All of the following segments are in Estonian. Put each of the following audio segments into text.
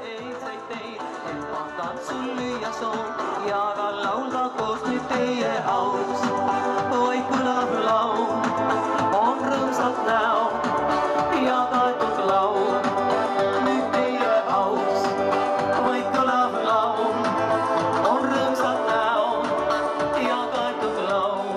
eilseid teid, et ma tantsul lüüa soov ja ka laulda koos nüüd teie auks. Vaid kõlab laul, on rõõmsad näo ja kaetud laul nüüd teie auks. Vaid kõlab laul, on rõõmsad näo ja kaetud laul.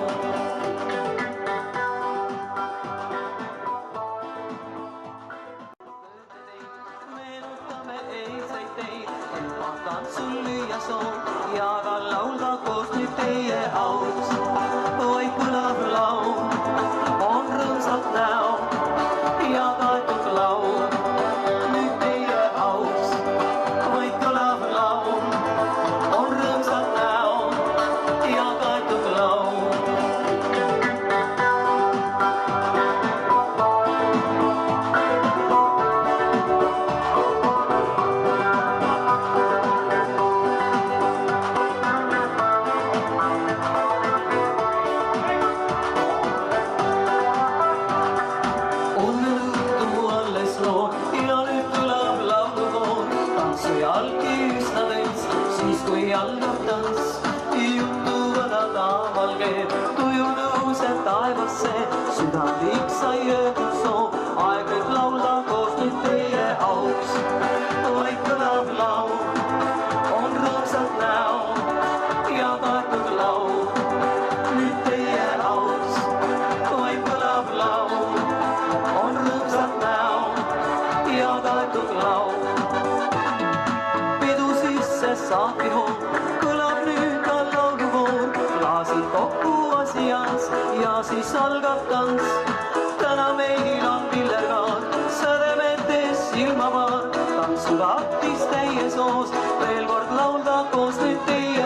Meenutame eilseid teid, et ma tantsul lüüa soov ja ka laulda koos nüüd teie auks. Vaid kõlab laul, on rõõmsad näo ja kaetud laul nüüd teie auks. Vaid kõlab laul, on rõõmsad näo ja kaetud laul. Ja nüüd kõlab laulukoor, tantsuja algi üsna täis, siis kui algab tants, jutuvad taaval keeb, tuju tõuseb taevasse, südamlik sai öödud soov, aeg võib laulda koos nüüd teie auks. Vaid kõlab laul, on rõõmsad näo ja kaetud laul nüüd teie auks. Vaid kõlab laul, on rõõmsad näo ja kaetud laul. Pidu sisse saabki hoog, kõlab nüüd ka laulukoor, klaasid kokku asias ja siis algab tants. Täna meil on pillerkaar, sädemetes silmavaar, tantsuda aktis täies hoos, veel kord laulda koos nüüd teie